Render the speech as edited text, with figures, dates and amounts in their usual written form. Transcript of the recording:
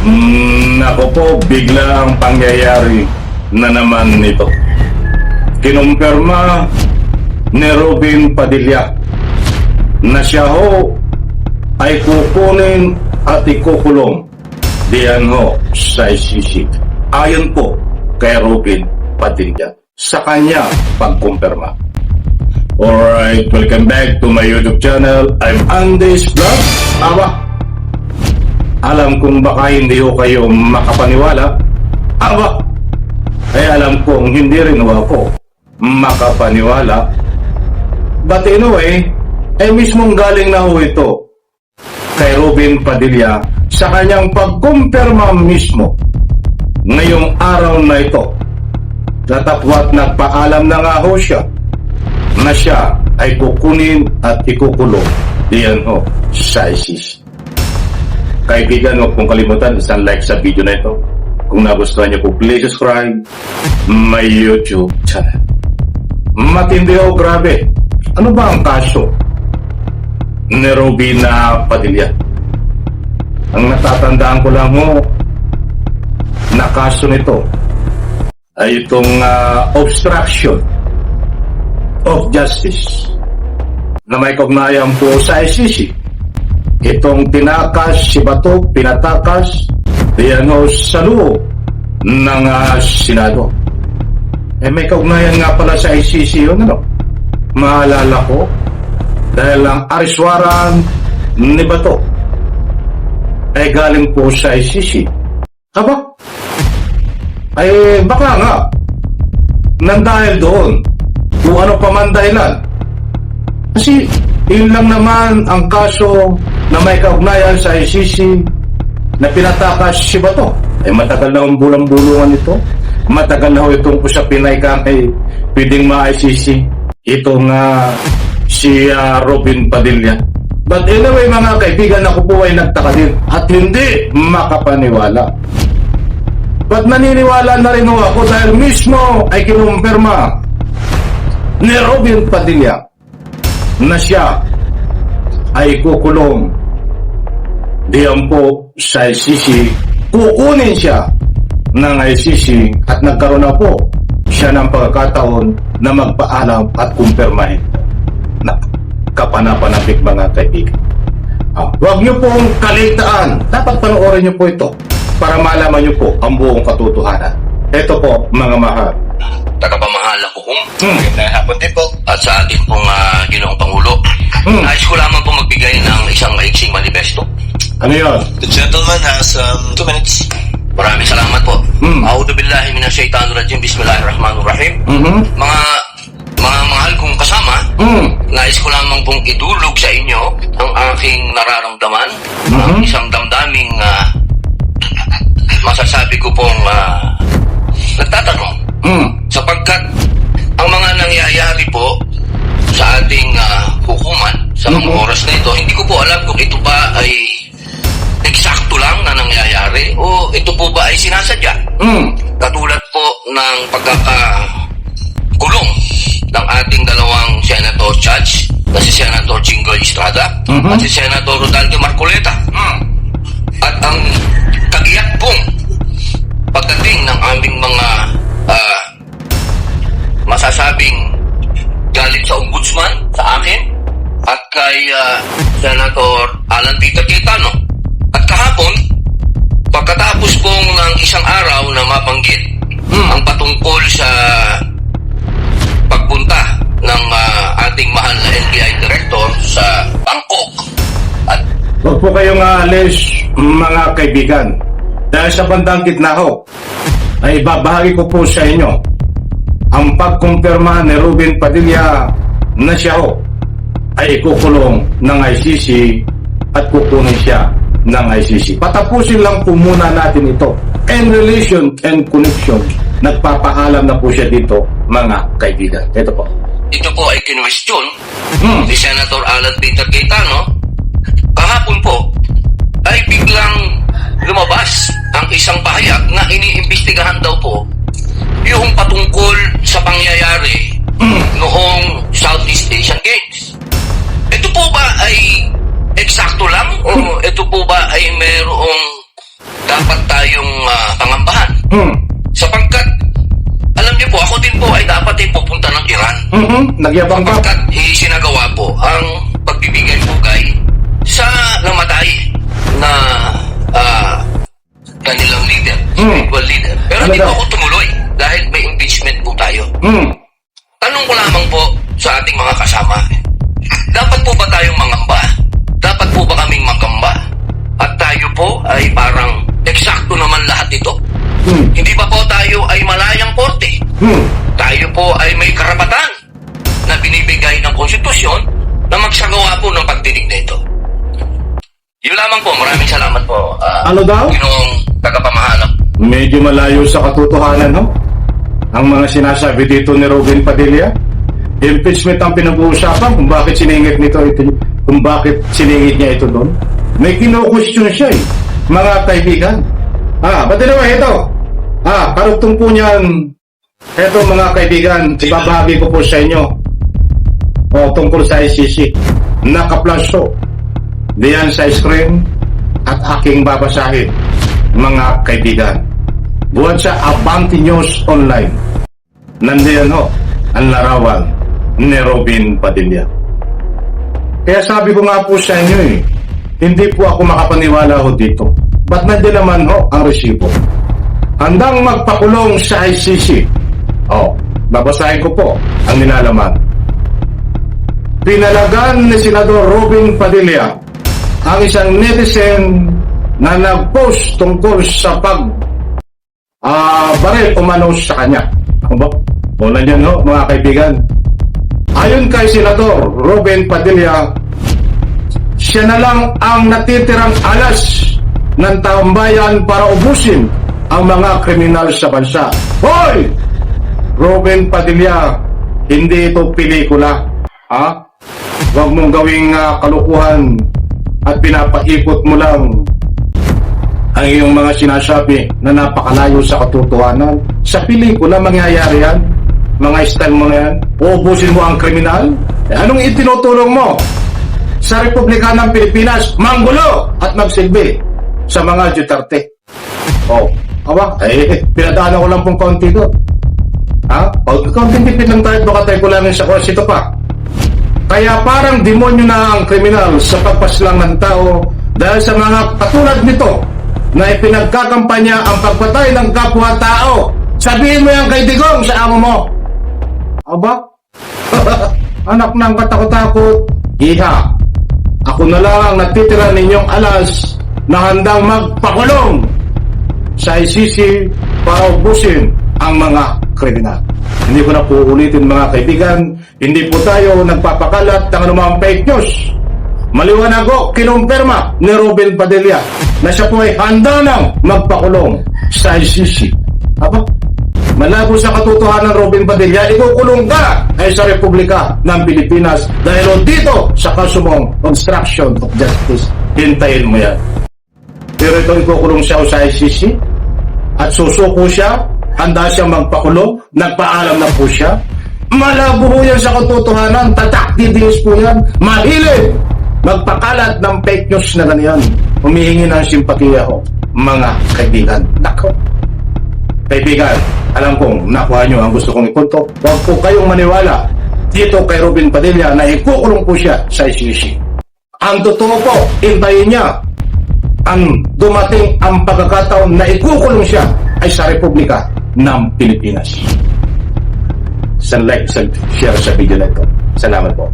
Nako po, bigla ang pangyayari na naman nito. Kinumpirma ni Robin Padilla na siya ho ay kukunin at ikukulong diyan ho sa ICC. Ayon po kay Robin Padilla sa kanya pagkumpirma. Alright, welcome back to my YouTube channel. I'm Andy's Vlog. Alam kong baka hindi ko kayo makapaniwala. Alam kong hindi rin ako makapaniwala. But anyway, mismong galing na ho ito kay Robin Padilla sa kanyang pagkumpirma mismo ngayong araw na ito. Tatapwat nagpaalam na nga ho siya na siya ay kukunin at ikukulong diyan ho sa ICC. Kaibigan, huwag pong kalimutan isang like sa video na ito. Kung nagustuhan niyo po, please subscribe my YouTube channel. Matindi o grabe. Ano ba ang kaso ni Robin Padilla? Ang natatandaan ko lang mo na kaso nito ay itong obstruction of justice na may kaugnayan po sa ICC. Itong tinakas si Bato, pinatakas diyan sa loob ng Senado. May kaugnayan nga pala sa ICC yun, ano? Maalala ko dahil ang ariswaran ni Bato ay galing po sa ICC. Baka nga nang dahil doon kung ano pa man dahilan. Kasi yun lang naman ang kaso na may kaugnayan sa ICC na pinatakas si Bato. Matagal na ang bulang-bulungan ito. Matagal na itong usapin ay pwedeng ma-ICC. Itong si Robin Padilla. But anyway mga kaibigan, ako po ay nagtaka din at hindi makapaniwala. But naniniwala na rin ako dahil mismo ay kinumpirma ni Robin Padilla na siya ay kukulong diyan po sa ICC. Kukunin siya ng ICC at nagkaroon na po siya ng pagkakataon na magpaalam at kumpirmahin na kapanapanabik mga kaibigan. Huwag niyo pong kaligtaan. Dapat panoorin niyo po ito para malaman niyo po ang buong katotohanan. Ito po mga mahal. Tagapamahala ko kung magandang hapon din po at sa ating pong Ginoong Pangulo. Nais ko lamang po magbigay ng isang maiksing manifesto. Ano yun? The gentleman has 2 minutes. Maraming salamat po. A'udhu billahi minash shaitanir rajim. Bismillahirrahmanirrahim. Mga mahal kong kasama, nais ko lamang pong idulog sa inyo ang aking nararamdaman, ang isang damdaming masasabi ko pong nagtatanong. Sapagkat ang mga nangyayari po sa ating hukuman sa mga oras na ito, hindi ko po alam kung ito ba ay eksakto lang na nangyayari o ito po ba ay sinasadya. Katulad po ng pagkakakulong ng ating dalawang senator judge na si Senator Jingoy Estrada at si Senator Rodaldo Marcoleta. At ang kagiyak pong pagdating ng aming mga masasabing galit sa ombudsman sa akin at kay Senator Alan Peter Cayetano. At kahapon, pagkatapos pong ng isang araw na mabanggit ang patungkol sa pagpunta ng ating mahal na NBI Director sa Bangkok. At huwag po kayong aalis mga kaibigan. Dahil sa bandang gitna ho, ay babahagi ko po sa inyo ang pagkumpirma ni Robin Padilla na siya ho ay ikukulong ng ICC at kukunin siya ng ICC. Patapusin lang po muna natin ito. In relation and connection, nagpapaalam na po siya dito mga kaibigan. Ito po. ito po ay kinwestiyon ni Senator Alan Peter Cayetano. Kahapon po ay biglang lumabas ang isang pahayag na iniimbestigahan daw po yung patungkol sa pangyayari noong Southeast Asian Games. Ito po ba ay eksakto lang o ito po ba ay mayroong dapat pupunta ng Iran. Nagyabang pa. Pagkat isinagawa po ang pagbibigay bugay sa namatay na kanilang leader, spiritual leader. Pero Ano hindi po daw? ako tumuloy dahil may impeachment po tayo. Tanong ko lamang po sa ating mga kasama, dapat po ba tayong mangamba? Dapat po ba kaming magamba? At tayo po ay parang eksakto naman lahat ito? Hindi ba po tayo ay malayang korte? Tayo po ay may karapatan na binibigay ng konstitusyon na magsagawa po ng pagdinig na ito. Yun lamang po. Maraming salamat po. Ano daw? Ginoong tagapamahalang. Medyo malayo sa katotohanan, no? Ang mga sinasabi dito ni Robin Padilla. Impeachment ang pinag-uusapan kung bakit siningit nito ito, kung bakit siningit niya ito doon. May kino-question siya eh, mga kaibigan. Ba't naman ito? Karugtong po niyan. Ito mga kaibigan, ibabahagi ko po sa inyo. Tungkol sa ICC. Naka-flash diyan sa screen at aking babasahin, mga kaibigan. Buwan sa Abante News Online. Nandiyan ho ang larawan ni Robin Padilla. Kaya sabi ko nga po sa inyo hindi po ako makapaniwala ho dito. Ba't nandiyan naman ho ang resibo? Handang magpakulong sa ICC. Babasahin ko po ang nilalaman. Pinalagan ni Senador Robin Padilla ang isang netizen na nag-post tungkol sa baril umano sa kanya. Nandiyan ho mga kaibigan. Ayon kay Senador Robin Padilla, siya na lang ang natitirang alas ng taong bayan para ubusin ang mga kriminal sa bansa. Hoy! Robin Padilla, hindi ito pelikula. Huwag mong gawing kalukuhan at pinapaikot mo lang ang iyong mga sinasabi na napakalayo sa katotohanan. Sa pelikula mangyayari yan. Mga style mo yan. Uubusin mo ang kriminal. Anong itinutulong mo sa Republika ng Pilipinas? Manggulo at magsilbi sa mga Duterte. Pinadaanan ko lang pong konti doon. Konting tipid lang tayo, baka tayo kulangin sa kurs ito pa. Kaya parang demonyo na ang kriminal sa pagpaslang ng tao dahil sa mga katulad nito na ipinagkakampanya ang pagpatay ng kapwa-tao. Sabihin mo yan kay Digong sa amo mo. Anak ng katakot-takot, iha. Ako na lang ang natitira ninyong alas na handang magpakulong sa ICC para ubusin ang mga kriminal. Hindi ko na po ulitin mga kaibigan, hindi po tayo nagpapakalat ng anumang fake news. Maliwanag ko, kinumpirma ni Robin Padilla na siya po ay handa nang magpakulong sa ICC. Malabo sa katotohanan, Robin Padilla, ikukulong ka ay sa Republika ng Pilipinas dahil dito sa kaso mong obstruction of justice. Hintayin mo yan. Pero ito ikukulong siya sa ICC at susuko siya, handa siyang magpakulong, nagpaalam na po siya. Malabo po yan sa katotohanan, tatak-didis po yan, mahilig magpakalat ng fake news na ganyan. Humihingi ng simpatiya ko, mga kaibigan. Nako. Kaibigan, alam kong nakuha nyo ang gusto kong ipunto. Huwag po kayong maniwala dito kay Robin Padilla na ikukulong po siya sa ICC. Ang totoo po, hintayin niya ang dumating ang pagkakataon na ikukulong siya ay sa Republika ng Pilipinas. Like, share sa video na ito. Salamat po.